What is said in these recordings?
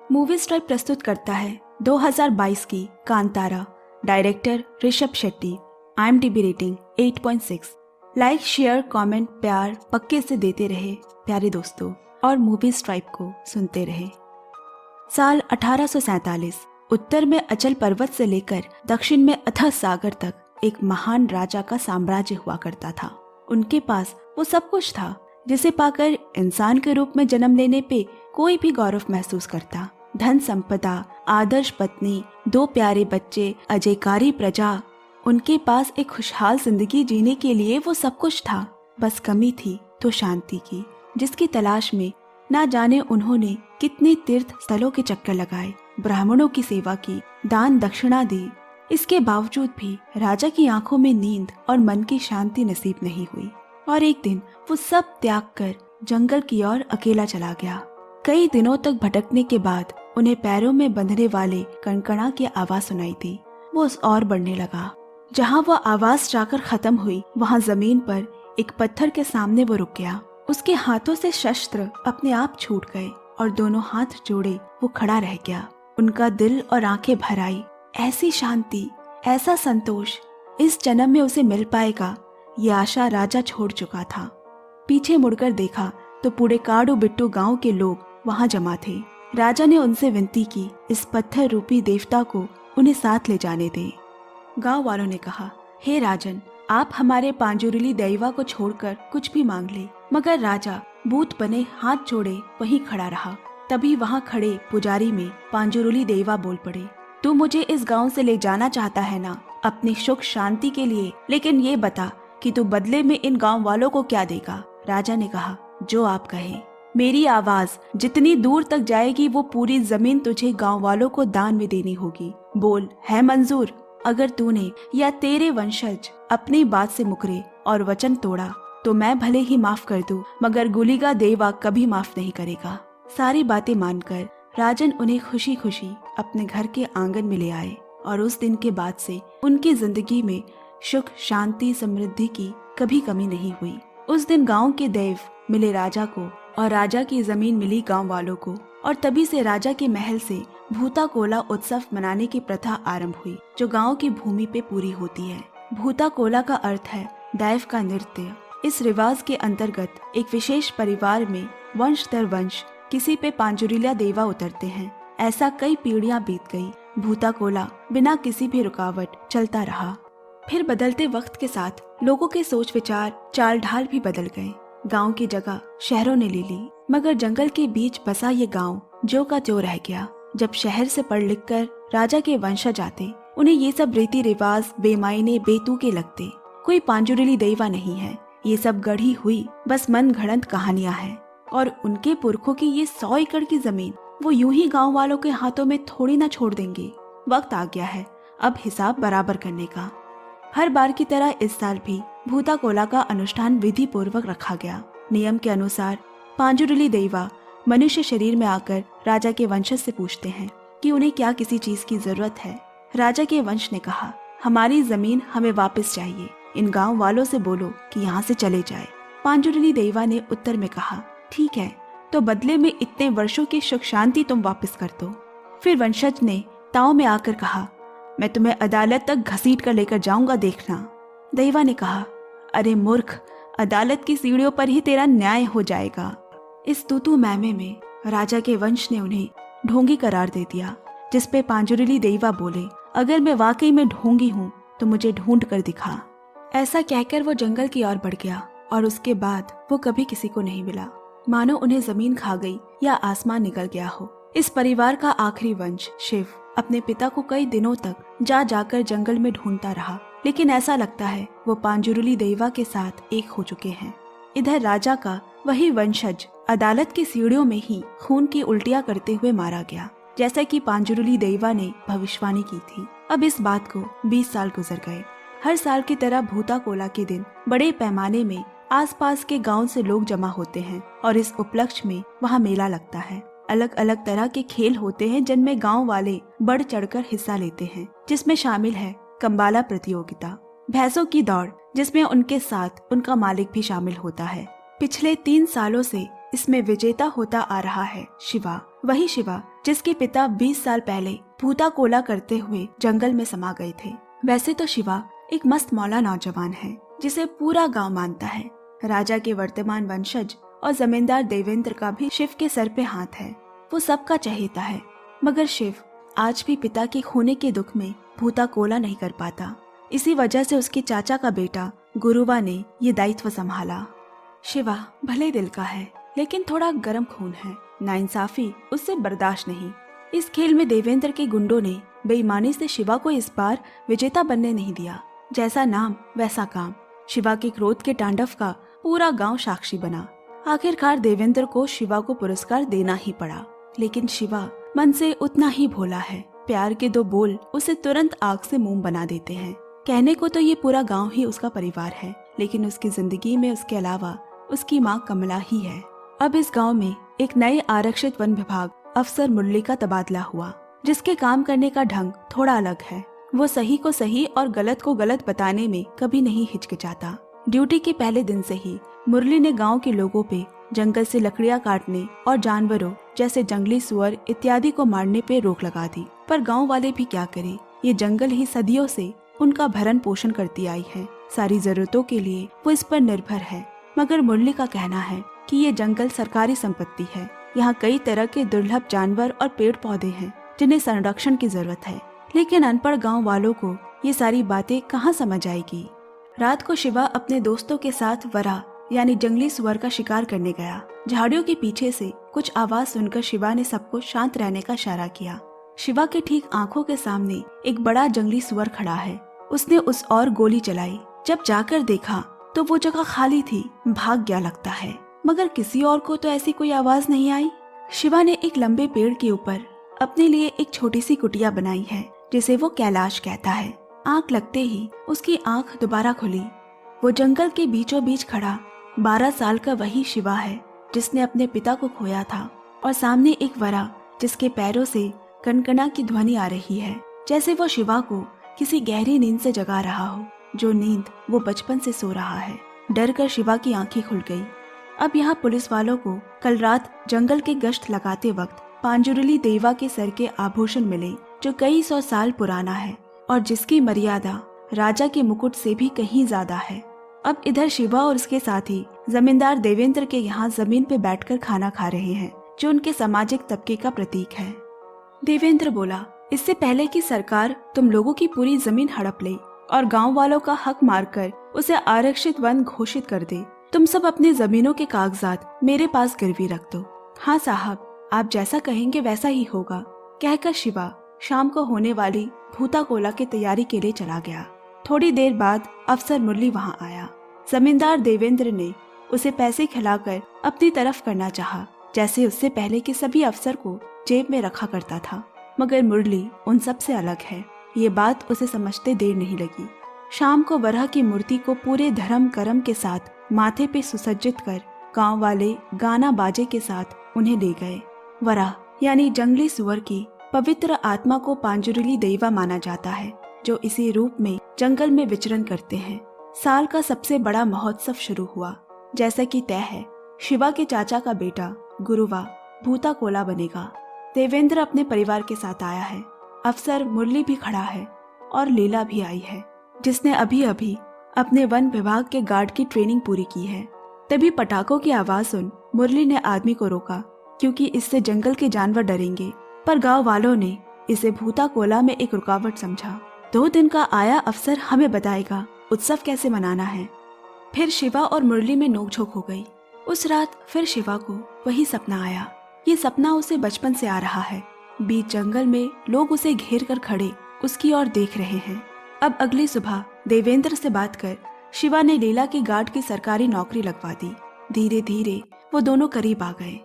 Movie stripe प्रस्तुत करता है 2022 की Kantara. Director Rishabh Shetty. IMDb rating 8.6। Like, share, comment, प्यार पक्के से देते रहे प्यारे दोस्तों, और मूवी स्ट्राइप को सुनते रहे। साल 1847। उत्तर में अचल पर्वत से लेकर दक्षिण में अथाह सागर तक एक महान राजा का साम्राज्य हुआ करता था। उनके पास वो सब कुछ था जिसे पाकर इंसान के रूप में जन्म लेने पे कोई भी गौरव महसूस करता। धन संपदा, आदर्श पत्नी, 2 प्यारे बच्चे, अजयकारी प्रजा। उनके पास एक खुशहाल जिंदगी जीने के लिए वो सब कुछ था। बस कमी थी तो शांति की, जिसकी तलाश में ना जाने उन्होंने कितने तीर्थ स्थलों के चक्कर लगाए, ब्राह्मणों की सेवा की, दान दक्षिणा दी। इसके बावजूद भी राजा की आंखों में नींद और मन की शांति नसीब नहीं हुई, और एक दिन वो सब त्याग कर जंगल की ओर अकेला चला गया। कई दिनों तक भटकने के बाद उन्हें पैरों में बंधने वाले कणकणा की आवाज सुनाई दी। वो उस ओर बढ़ने लगा। जहाँ वो आवाज जाकर खत्म हुई, वहाँ जमीन पर एक पत्थर के सामने वो रुक गया। उसके हाथों से शस्त्र अपने आप छूट गए और दोनों हाथ जोड़े वो खड़ा रह गया। उनका दिल और आंखें भर आई। ऐसी शांति, ऐसा संतोष इस जन्म में उसे मिल पाएगा, ये आशा राजा छोड़ चुका था। पीछे मुड़कर देखा तो पूरे काड़ू बिट्टू गांव के लोग वहां जमा थे। राजा ने उनसे विनती की, इस पत्थर रूपी देवता को उन्हें साथ ले जाने दें। गांव वालों ने कहा, हे राजन, आप हमारे पांजुरुली दैवा को छोड़कर कुछ भी मांग ले। मगर राजा भूत बने हाथ जोड़े वहीं खड़ा रहा। तभी वहां खड़े पुजारी में पांजुरुली दैवा बोल पड़े, तू मुझे इस गांव से ले जाना चाहता है ना, अपनी सुख शांति के लिए, लेकिन ये बता कि तू बदले में इन गांव वालों को क्या देगा। राजा ने कहा, जो आप कहें। मेरी आवाज जितनी दूर तक जाएगी वो पूरी जमीन तुझे गांव वालों को दान में देनी होगी। बोल, है मंजूर? अगर तूने या तेरे वंशज अपनी बात से मुकरे और वचन तोड़ा तो मैं भले ही माफ कर दूं, मगर गुलिगा देवा कभी माफ नहीं करेगा। सारी बातें मानकर राजन उन्हें खुशी खुशी अपने घर के आंगन में ले आए, और उस दिन के बाद से उनकी जिंदगी में सुख, शांति, समृद्धि की कभी कमी नहीं हुई। उस दिन गांव के देव मिले राजा को, और राजा की जमीन मिली गांव वालों को, और तभी से राजा के महल से भूता कोला उत्सव मनाने की प्रथा आरंभ हुई, जो गांव की भूमि पे पूरी होती है। भूता कोला का अर्थ है दैव का नृत्य। इस रिवाज के अंतर्गत एक विशेष परिवार में वंश दर वंश किसी पे पांजुरिला देवा उतरते हैं। ऐसा कई पीढ़ियां बीत गई। भूता कोला बिना किसी भी रुकावट चलता रहा। फिर बदलते वक्त के साथ लोगों के सोच विचार, चाल ढाल भी बदल गए। गांव की जगह शहरों ने ले ली, मगर जंगल के बीच बसा ये गांव जो का त्यों रह गया। जब शहर से पढ़ लिख कर राजा के वंशज आते, उन्हें ये सब रीति रिवाज बेमायने बेतुके लगते। कोई पांजुरिली देवा नहीं है, ये सब गढ़ी हुई बस मन घड़ंत कहानियां हैं। और उनके पुरखों की ये 100 एकड़ की जमीन वो यूं ही गांव वालों के हाथों में थोड़ी ना छोड़ देंगे। वक्त आ गया है अब हिसाब बराबर करने का। हर बार की तरह इस साल भी भूता कोला का अनुष्ठान विधि पूर्वक रखा गया। नियम के अनुसार पांजुरुली देवा मनुष्य शरीर में आकर राजा के वंशज से पूछते हैं कि उन्हें क्या किसी चीज की जरूरत है। राजा के वंश ने कहा, हमारी जमीन हमें वापस चाहिए, इन गांव वालों से बोलो कि यहाँ से चले जाए। पांजुरुली देवा ने उत्तर में कहा, ठीक है, तो बदले में इतने वर्षों की सुख शांति तुम वापस कर दो। फिर वंशज ने ताव में आकर कहा, मैं तुम्हें अदालत तक घसीट कर लेकर जाऊंगा, देखना। देवा ने कहा, अरे मूर्ख, अदालत की सीढ़ियों पर ही तेरा न्याय हो जाएगा। इस तूतू मैमे में राजा के वंश ने उन्हें ढोंगी करार दे दिया, जिसपे पांजुरुली देवा बोले, अगर मैं वाकई में ढोंगी हूँ तो मुझे ढूंढ कर दिखा। ऐसा कहकर वो जंगल की ओर बढ़ गया, और उसके बाद वो कभी किसी को नहीं मिला, मानो उन्हें जमीन खा गई या आसमान निकल गया हो। इस परिवार का आखिरी वंश शिव अपने पिता को कई दिनों तक जा जाकर जंगल में ढूंढता रहा, लेकिन ऐसा लगता है वो पांजुरुली देवा के साथ एक हो चुके हैं। इधर राजा का वही वंशज अदालत की सीढ़ियों में ही खून की उल्टियां करते हुए मारा गया, जैसा कि पांजुरुली देवा ने भविष्यवाणी की थी। अब इस बात को 20 साल गुजर गए। हर साल की तरह भूता कोला के दिन बड़े पैमाने में आसपास के गांव से लोग जमा होते हैं, और इस उपलक्ष्य में वहाँ मेला लगता है। अलग अलग तरह के खेल होते हैं जिनमें गांव वाले बढ़ चढ़कर हिस्सा लेते हैं, जिसमें शामिल है कंबाला प्रतियोगिता, भैंसों की दौड़, जिसमें उनके साथ उनका मालिक भी शामिल होता है। पिछले 3 सालों से इसमें विजेता होता आ रहा है शिवा, वही शिवा जिसके पिता 20 साल पहले भूता कोला करते हुए जंगल में समा गए थे। वैसे तो शिवा एक मस्त मौला नौजवान है जिसे पूरा गांव मानता है। राजा के वर्तमान वंशज और जमींदार देवेंद्र का भी शिव के सर पे हाथ है। वो सबका चहेता है, मगर शिव आज भी पिता के खोने के दुख में भूता कोला नहीं कर पाता। इसी वजह से उसके चाचा का बेटा गुरुवा ने ये दायित्व संभाला। शिवा भले दिल का है, लेकिन थोड़ा गर्म खून है। नाइंसाफी उससे बर्दाश्त नहीं। इस खेल में देवेंद्र के गुंडों ने बेईमानी से शिवा को इस बार विजेता बनने नहीं दिया। जैसा नाम वैसा काम। शिवा के क्रोध के तांडव का पूरा गांव साक्षी बना। आखिरकार देवेंद्र को शिवा को पुरस्कार देना ही पड़ा, लेकिन शिवा मन से उतना ही भोला है। प्यार के दो बोल उसे तुरंत आग से मोम बना देते हैं। कहने को तो ये पूरा गांव ही उसका परिवार है, लेकिन उसकी जिंदगी में उसके अलावा उसकी माँ कमला ही है। अब इस गांव में एक नए आरक्षित वन विभाग अफसर मुरली का तबादला हुआ, जिसके काम करने का ढंग थोड़ा अलग है। वो सही को सही और गलत को गलत बताने में कभी नहीं हिचकिचाता। ड्यूटी के पहले दिन से ही मुरली ने गांव के लोगों पे जंगल से लकड़ियां काटने और जानवरों जैसे जंगली सुअर इत्यादि को मारने पे रोक लगा दी। पर गांव वाले भी क्या करें, ये जंगल ही सदियों से उनका भरण पोषण करती आई है। सारी जरूरतों के लिए वो इस पर निर्भर है। मगर मुरली का कहना है कि ये जंगल सरकारी संपत्ति है। यहाँ कई तरह के दुर्लभ जानवर और पेड़ पौधे हैं जिन्हें संरक्षण की जरूरत है। लेकिन अनपढ़ गांव वालों को ये सारी बातें कहाँ समझ आएगी। रात को शिवा अपने दोस्तों के साथ वरा यानी जंगली सुअर का शिकार करने गया। झाड़ियों के पीछे से कुछ आवाज सुनकर शिवा ने सबको शांत रहने का इशारा किया। शिवा के ठीक आंखों के सामने एक बड़ा जंगली सुअर खड़ा है। उसने उस ओर गोली चलाई। जब जाकर देखा तो वो जगह खाली थी। भाग गया लगता है, मगर किसी और को तो ऐसी कोई आवाज नहीं आई। शिवा ने एक लंबे पेड़ के ऊपर अपने लिए एक छोटी सी कुटिया बनाई है, जिसे वो कैलाश कहता है। आंख लगते ही उसकी आंख दोबारा खुली। वो जंगल के बीचों बीच खड़ा 12 साल का वही शिवा है जिसने अपने पिता को खोया था। और सामने एक वरा जिसके पैरों से कनकना की ध्वनि आ रही है, जैसे वो शिवा को किसी गहरी नींद से जगा रहा हो, जो नींद वो बचपन से सो रहा है। डर कर शिवा की आंखें खुल गई। अब यहाँ पुलिस वालों को कल रात जंगल के गश्त लगाते वक्त पांजुरली देवा के सर के आभूषण मिले, जो कई 100 साल पुराना है और जिसकी मर्यादा राजा के मुकुट से भी कहीं ज्यादा है। अब इधर शिवा और उसके साथी जमींदार देवेंद्र के यहाँ जमीन पे बैठकर खाना खा रहे हैं, जो उनके सामाजिक तबके का प्रतीक है। देवेंद्र बोला, इससे पहले कि सरकार तुम लोगों की पूरी जमीन हड़प ले और गांव वालों का हक मारकर उसे आरक्षित वन घोषित कर दे, तुम सब अपनी जमीनों के कागजात मेरे पास गिरवी रख दो। हाँ साहब, आप जैसा कहेंगे वैसा ही होगा, कहकर शिवा शाम को होने वाली भूता कोला की तैयारी के लिए चला गया। थोड़ी देर बाद अफसर मुरली वहां आया। जमींदार देवेंद्र ने उसे पैसे खिलाकर अपनी तरफ करना चाहा, जैसे उससे पहले के सभी अफसर को जेब में रखा करता था। मगर मुरली उन सब से अलग है। ये बात उसे समझते देर नहीं लगी। शाम को वराह की मूर्ति को पूरे धर्म कर्म के साथ माथे पे सुसज्जित कर गांव वाले गाना बाजे के साथ उन्हें ले गए। वराह यानी जंगली सुअर की पवित्र आत्मा को पांजुरली देवा माना जाता है, जो इसी रूप में जंगल में विचरण करते हैं। साल का सबसे बड़ा महोत्सव शुरू हुआ। जैसा कि तय है, शिवा के चाचा का बेटा गुरुवा भूता कोला बनेगा। देवेंद्र अपने परिवार के साथ आया है। अफसर मुरली भी खड़ा है और लीला भी आई है, जिसने अभी अभी अपने वन विभाग के गार्ड की ट्रेनिंग पूरी की है। तभी पटाखों की आवाज सुन मुरली ने आदमी को रोका, क्योंकि इससे जंगल के जानवर डरेंगे। पर गांव वालों ने इसे भूता कोला में एक रुकावट समझा। 2 दिन का आया अफसर हमें बताएगा उत्सव कैसे मनाना है। फिर शिवा और मुरली में नोकझोंक हो गई। उस रात फिर शिवा को वही सपना आया। ये सपना उसे बचपन से आ रहा है। बीच जंगल में लोग उसे घेर कर खड़े उसकी ओर देख रहे हैं। अब अगली सुबह देवेंद्र से बात कर शिवा ने लीला की गार्ड की सरकारी नौकरी लगवा दी। धीरे धीरे वो दोनों करीब आ गए।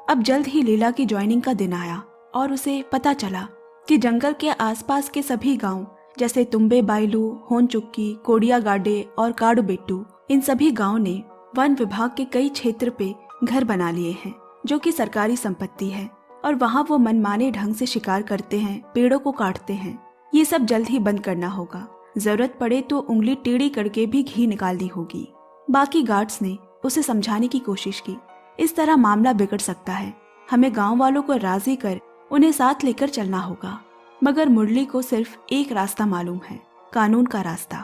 अब जल्द ही लीला की ज्वाइनिंग का दिन आया और उसे पता चला कि जंगल के आसपास के सभी गांव जैसे तुम्बे बायलू, होन चुक्की, कोडिया गाडे और काडू बेट्टू, इन सभी गांव ने वन विभाग के कई क्षेत्र पे घर बना लिए हैं, जो कि सरकारी संपत्ति है। और वहाँ वो मनमाने ढंग से शिकार करते हैं, पेड़ों को काटते हैं। ये सब जल्द ही बंद करना होगा। जरूरत पड़े तो उंगली टेढ़ी करके भी घी निकालनी होगी। बाकी गार्ड्स ने उसे समझाने की कोशिश की। इस तरह मामला बिगड़ सकता है। हमें गांव वालों को राजी कर उन्हें साथ लेकर चलना होगा। मगर मुरली को सिर्फ एक रास्ता मालूम है, कानून का रास्ता।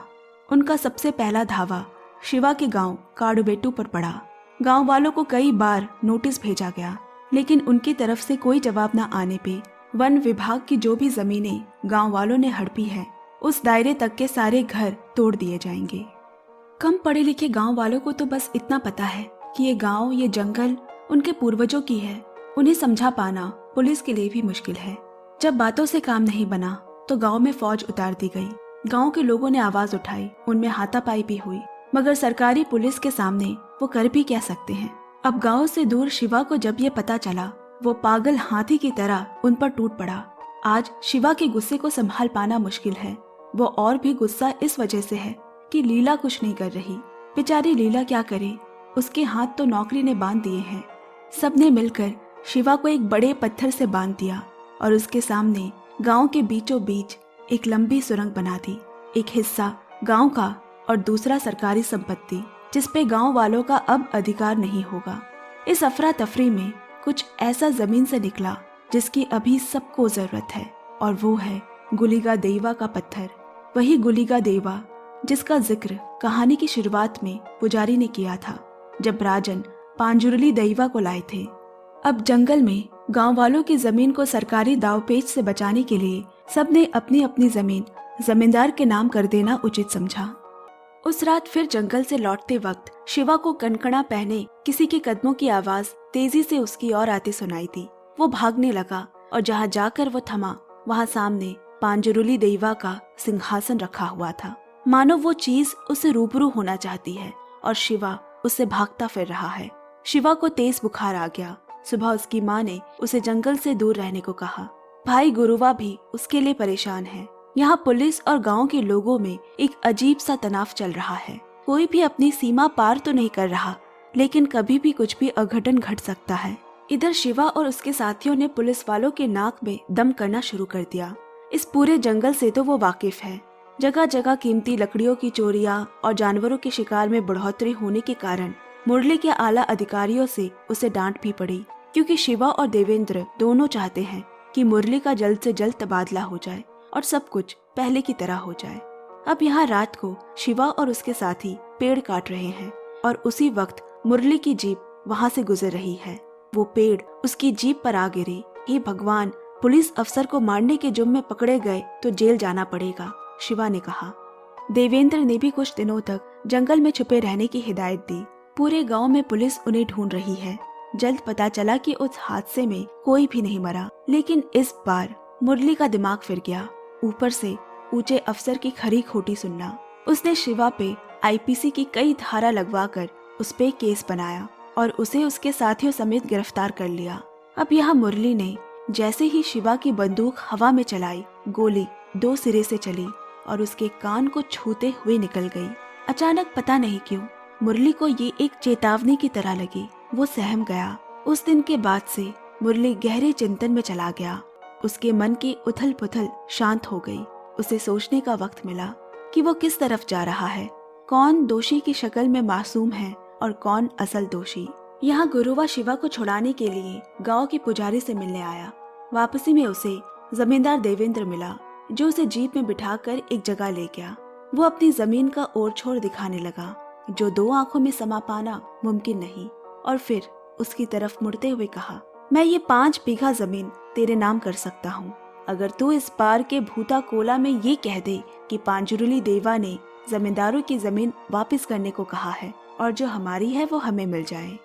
उनका सबसे पहला धावा शिवा के गांव काडुबेटू पर पड़ा। गांव वालों को कई बार नोटिस भेजा गया, लेकिन उनकी तरफ से कोई जवाब न आने पे वन विभाग की जो भी जमीनें गांव वालों ने हड़पी है, उस दायरे तक के सारे घर तोड़ दिए जाएंगे। कम पढ़े लिखे गांव वालों को तो बस इतना पता है कि ये गांव, ये जंगल उनके पूर्वजों की है। उन्हें समझा पाना पुलिस के लिए भी मुश्किल है। जब बातों से काम नहीं बना तो गांव में फौज उतार दी गई। गांव के लोगों ने आवाज उठाई, उनमें हाथापाई भी हुई, मगर सरकारी पुलिस के सामने वो कर भी क्या सकते हैं। अब गांव से दूर शिवा को जब ये पता चला, वो पागल हाथी की तरह उन पर टूट पड़ा। आज शिवा के गुस्से को संभाल पाना मुश्किल है। वो और भी गुस्सा इस वजह से है कि लीला कुछ नहीं कर रही। बेचारी लीला क्या करे, उसके हाथ तो नौकरी ने बांध दिए हैं। सबने मिलकर शिवा को एक बड़े पत्थर से बांध दिया और उसके सामने गांव के बीचों बीच एक लंबी सुरंग बना दी। एक हिस्सा गांव का और दूसरा सरकारी संपत्ति, जिस पे गांव वालों का अब अधिकार नहीं होगा। इस अफरा तफरी में कुछ ऐसा जमीन से निकला जिसकी अभी सबको जरूरत है, और वो है गुलिगा देवा का पत्थर। वही गुलिगा देवा जिसका जिक्र कहानी की शुरुआत में पुजारी ने किया था, जब राजन पांजुरली देवा को लाए थे। अब जंगल में गांव वालों की जमीन को सरकारी दावपेच से बचाने के लिए सबने अपनी अपनी जमीन जमींदार के नाम कर देना उचित समझा। उस रात फिर जंगल से लौटते वक्त शिवा को कनकना पहने किसी के कदमों की आवाज तेजी से उसकी ओर आते सुनाई दी। वो भागने लगा और जहाँ जाकर वो थमा, वहाँ सामने पांजुरुली देवा का सिंहासन रखा हुआ था। मानो वो चीज उससे रूबरू होना चाहती है और शिवा उससे भागता फिर रहा है। शिवा को तेज बुखार आ गया। सुबह उसकी माँ ने उसे जंगल से दूर रहने को कहा। भाई गुरुवा भी उसके लिए परेशान है। यहाँ पुलिस और गांव के लोगों में एक अजीब सा तनाव चल रहा है। कोई भी अपनी सीमा पार तो नहीं कर रहा, लेकिन कभी भी कुछ भी अघटन घट सकता है। इधर शिवा और उसके साथियों ने पुलिस वालों के नाक में दम करना शुरू कर दिया। इस पूरे जंगल से तो वो वाकिफ है। जगह जगह कीमती लकड़ियों की चोरियां और जानवरों के शिकार में बढ़ोतरी होने के कारण मुरली के आला अधिकारियों से उसे डांट भी पड़ी, क्योंकि शिवा और देवेंद्र दोनों चाहते हैं कि मुरली का जल्द से जल्द तबादला हो जाए और सब कुछ पहले की तरह हो जाए। अब यहाँ रात को शिवा और उसके साथी पेड़ काट रहे हैं और उसी वक्त मुरली की जीप वहाँ से गुजर रही है। वो पेड़ उसकी जीप पर आ गिरे। हे भगवान, पुलिस अफसर को मारने के जुर्म में पकड़े गए तो जेल जाना पड़ेगा, शिवा ने कहा। देवेंद्र ने भी कुछ दिनों तक जंगल में छुपे रहने की हिदायत दी। पूरे गांव में पुलिस उन्हें ढूंढ रही है। जल्द पता चला कि उस हादसे में कोई भी नहीं मरा, लेकिन इस बार मुरली का दिमाग फिर गया। ऊपर से ऊंचे अफसर की खरी खोटी सुनना। उसने शिवा पे आईपीसी की कई धारा लगवाकर उस पे केस बनाया और उसे उसके साथियों समेत गिरफ्तार कर लिया। अब यहाँ मुरली ने जैसे ही शिवा की बंदूक हवा में चलाई, गोली दो सिरे से चली और उसके कान को छूते हुए निकल गई। अचानक पता नहीं क्यों मुरली को ये एक चेतावनी की तरह लगी। वो सहम गया। उस दिन के बाद से मुरली गहरे चिंतन में चला गया। उसके मन की उथल पुथल शांत हो गई। उसे सोचने का वक्त मिला कि वो किस तरफ जा रहा है, कौन दोषी की शक्ल में मासूम है और कौन असल दोषी। यहाँ गुरुवा शिवा को छुड़ाने के लिए गांव के पुजारी से मिलने आया। वापसी में उसे जमींदार देवेंद्र मिला, जो उसे जीप में बिठाकर एक जगह ले गया। वो अपनी जमीन का ओर छोर दिखाने लगा, जो दो आंखों में समा पाना मुमकिन नहीं, और फिर उसकी तरफ मुड़ते हुए कहा, मैं ये 5 बीघा जमीन तेरे नाम कर सकता हूँ, अगर तू इस पार के भूता कोला में ये कह दे कि पांजुरुली देवा ने जमींदारों की जमीन वापस करने को कहा है और जो हमारी है वो हमें मिल जाए।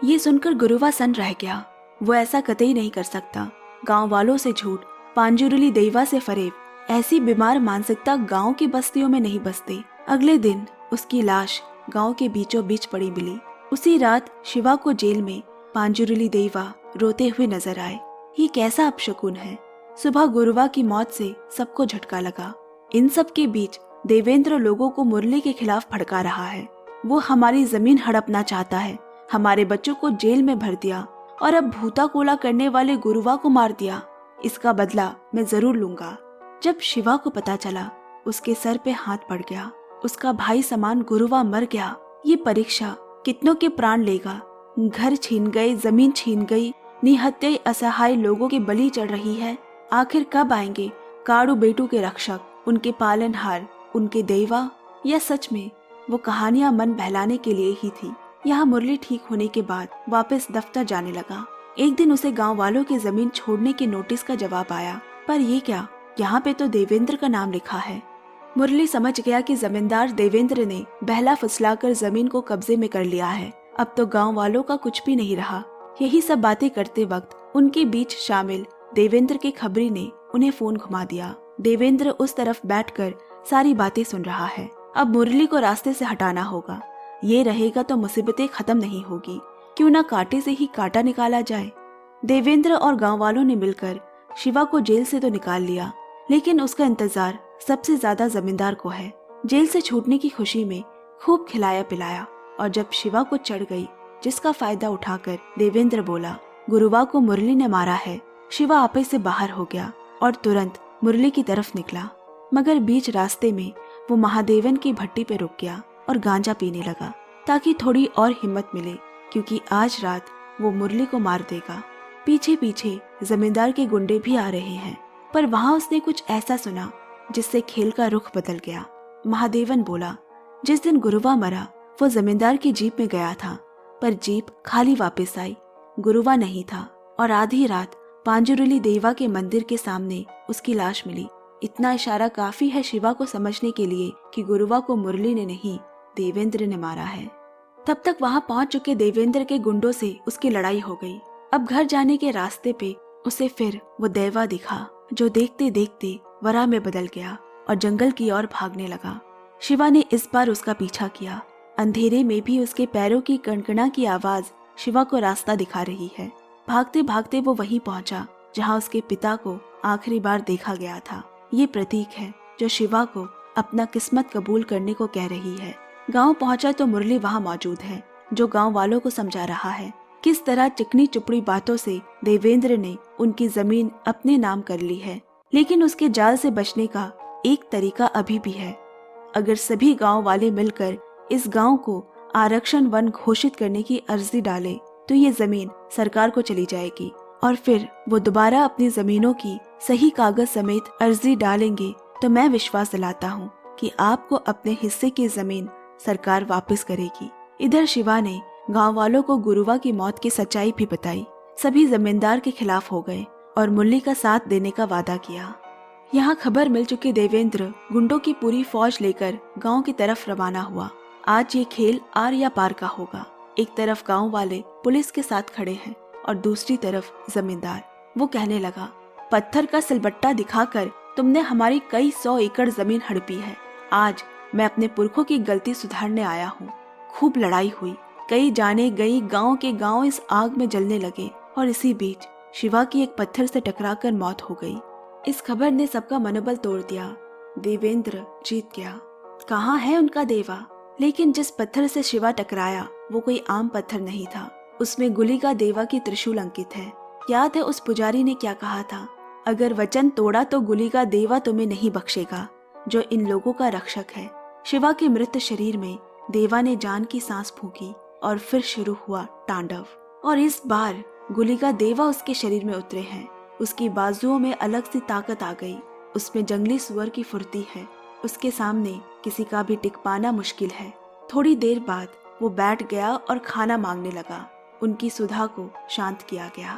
ये सुनकर गुरुवा सन रह गया। वो ऐसा कतई नहीं कर सकता। गांव वालों से झूठ, पांजुरुली देवा से फरेब, ऐसी बीमार मानसिकता गांव की बस्तियों में नहीं बसती। अगले दिन उसकी लाश गांव के बीचों बीच पड़ी मिली। उसी रात शिवा को जेल में पांजुरुली देवा रोते हुए नजर आए। ये कैसा अपशकुन है। सुबह गुरुवा की मौत से सबको झटका लगा। इन सब के बीच देवेंद्र लोगों को मुरली के खिलाफ भड़का रहा है। वो हमारी जमीन हड़पना चाहता है, हमारे बच्चों को जेल में भर दिया और अब भूता कोला करने वाले गुरुवा को मार दिया। इसका बदला मैं जरूर लूंगा। जब शिवा को पता चला, उसके सर पे हाथ पड़ गया। उसका भाई समान गुरुवा मर गया। ये परीक्षा कितनों के प्राण लेगा। घर छीन गए, जमीन छीन गई निहत्थे असहाय लोगों की बलि चढ़ रही है। आखिर कब आएंगे काड़ू बेटू के रक्षक, उनके पालनहार, उनके देवा? या सच में वो कहानियां मन बहलाने के लिए ही थी? यहाँ मुरली ठीक होने के बाद वापस दफ्तर जाने लगा। एक दिन उसे गांव वालों की जमीन छोड़ने के नोटिस का जवाब आया। पर ये क्या, यहाँ पे तो देवेंद्र का नाम लिखा है। मुरली समझ गया कि जमींदार देवेंद्र ने बहला फुसलाकर जमीन को कब्जे में कर लिया है। अब तो गांव वालों का कुछ भी नहीं रहा। यही सब बातें करते वक्त उनके बीच शामिल देवेंद्र के खबरी ने उन्हें फोन घुमा दिया। देवेंद्र उस तरफ बैठकर सारी बातें सुन रहा है। अब मुरली को रास्ते से हटाना होगा। ये रहेगा तो मुसीबतें खत्म नहीं होगी। क्यों ना कांटे से ही कांटा निकाला जाए। देवेंद्र और गांव वालों ने मिलकर शिवा को जेल से तो निकाल लिया, लेकिन उसका इंतजार सबसे ज्यादा जमींदार को है। जेल से छूटने की खुशी में खूब खिलाया पिलाया, और जब शिवा को चढ़ गई, जिसका फायदा उठाकर देवेंद्र बोला, गुरुवा को मुरली ने मारा है। शिवा आपे से बाहर हो गया और तुरंत मुरली की तरफ निकला, मगर बीच रास्ते में वो महादेवन की भट्टी पे रुक गया और गांजा पीने लगा, ताकि थोड़ी और हिम्मत मिले, क्योंकि आज रात वो मुरली को मार देगा। पीछे पीछे जमींदार के गुंडे भी आ रहे हैं, पर वहां उसने कुछ ऐसा सुना जिससे खेल का रुख बदल गया। महादेवन बोला, जिस दिन गुरुवा मरा वो जमींदार की जीप में गया था, पर जीप खाली वापस आई। गुरुवा नहीं था, और आधी रात पांजुरुली देवा के मंदिर के सामने उसकी लाश मिली। इतना इशारा काफी है शिवा को समझने के लिए कि गुरुवा को मुरली ने नहीं, देवेंद्र ने मारा है। तब तक वहां पहुंच चुके देवेंद्र के गुंडों से उसकी लड़ाई हो गई। अब घर जाने के रास्ते पे उसे फिर वो देवा दिखा, जो देखते देखते वरा में बदल गया और जंगल की ओर भागने लगा। शिवा ने इस बार उसका पीछा किया। अंधेरे में भी उसके पैरों की कणकणा की आवाज शिवा को रास्ता दिखा रही है। भागते भागते वो वहीं पहुंचा जहां उसके पिता को आखिरी बार देखा गया था। ये प्रतीक है जो शिवा को अपना किस्मत कबूल करने को कह रही है। गांव पहुंचा तो मुरली वहां मौजूद है, जो गांव वालों को समझा रहा है किस तरह चिकनी चुपड़ी बातों से देवेंद्र ने उनकी जमीन अपने नाम कर ली है। लेकिन उसके जाल से बचने का एक तरीका अभी भी है। अगर सभी गांव वाले मिलकर इस गांव को आरक्षण वन घोषित करने की अर्जी डाले तो ये जमीन सरकार को चली जाएगी, और फिर वो दोबारा अपनी जमीनों की सही कागज समेत अर्जी डालेंगे, तो मैं विश्वास दिलाता हूँ कि आपको अपने हिस्से की जमीन सरकार वापस करेगी। इधर शिवा ने गांव वालों को गुरुवा की मौत की सच्चाई भी बताई। सभी जमींदार के खिलाफ हो गए और मुरली का साथ देने का वादा किया। यहाँ खबर मिल चुके देवेंद्र गुंडों की पूरी फौज लेकर गांव की तरफ रवाना हुआ। आज ये खेल आर या पार का होगा। एक तरफ गांव वाले पुलिस के साथ खड़े हैं और दूसरी तरफ जमींदार। वो कहने लगा, पत्थर का सिलबट्टा दिखाकर तुमने हमारी कई 100 एकड़ जमीन हड़पी है। आज मैं अपने पुरखों की गलती सुधारने आया हूँ। खूब लड़ाई हुई, कई जाने गई, गांव के गांव इस आग में जलने लगे, और इसी बीच शिवा की एक पत्थर से टकराकर मौत हो गई। इस खबर ने सबका मनोबल तोड़ दिया। देवेंद्र जीत गया। कहाँ है उनका देवा? लेकिन जिस पत्थर से शिवा टकराया वो कोई आम पत्थर नहीं था। उसमें गुलिका देवा की त्रिशूल अंकित है। याद है उस पुजारी ने क्या कहा था? अगर वचन तोड़ा तो गुलिका देवा तुम्हें नहीं बख्शेगा, जो इन लोगों का रक्षक है। शिवा के मृत शरीर में देवा ने जान की सांस फूंकी और फिर शुरू हुआ तांडव। और इस बार गुलिका देवा उसके शरीर में उतरे हैं। उसकी बाजुओं में अलग सी ताकत आ गई। उसमें जंगली सुअर की फुर्ती है। उसके सामने किसी का भी टिक पाना मुश्किल है। थोड़ी देर बाद वो बैठ गया और खाना मांगने लगा। उनकी सुधा को शांत किया गया।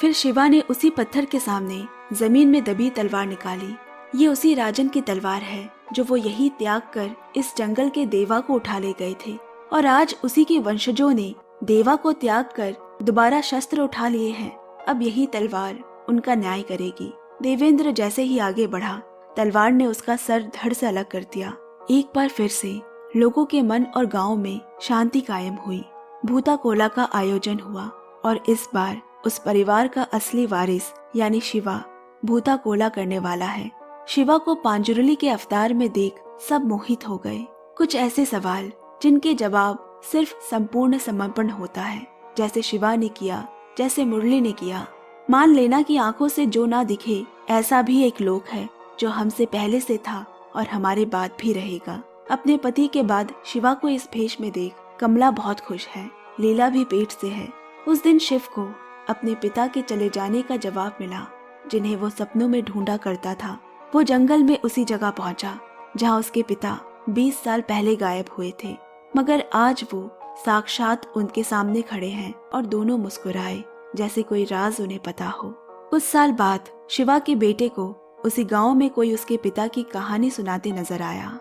फिर शिवा ने उसी पत्थर के सामने जमीन में दबी तलवार निकाली। ये उसी राजन की तलवार है जो वो यही त्याग कर इस जंगल के देवा को उठा ले गए थे, और आज उसी के वंशजों ने देवा को त्याग कर दोबारा शस्त्र उठा लिए हैं। अब यही तलवार उनका न्याय करेगी। देवेंद्र जैसे ही आगे बढ़ा, तलवार ने उसका सर धड़ से अलग कर दिया। एक बार फिर से लोगों के मन और गांव में शांति कायम हुई। भूता कोला का आयोजन हुआ, और इस बार उस परिवार का असली वारिस यानी शिवा भूता कोला करने वाला है। शिवा को पांजुरुली के अवतार में देख सब मोहित हो गए। कुछ ऐसे सवाल जिनके जवाब सिर्फ संपूर्ण समर्पण होता है, जैसे शिवा ने किया, जैसे मुरली ने किया। मान लेना कि आंखों से जो ना दिखे, ऐसा भी एक लोक है जो हमसे पहले से था और हमारे बाद भी रहेगा। अपने पति के बाद शिवा को इस भेष में देख कमला बहुत खुश है। लीला भी पेट से है। उस दिन शिव को अपने पिता के चले जाने का जवाब मिला जिन्हें वो सपनों में ढूंढा करता था। वो जंगल में उसी जगह पहुंचा जहां उसके पिता 20 साल पहले गायब हुए थे, मगर आज वो साक्षात उनके सामने खड़े हैं और दोनों मुस्कुराए जैसे कोई राज उन्हें पता हो। कुछ साल बाद शिवा के बेटे को उसी गांव में कोई उसके पिता की कहानी सुनाते नजर आया।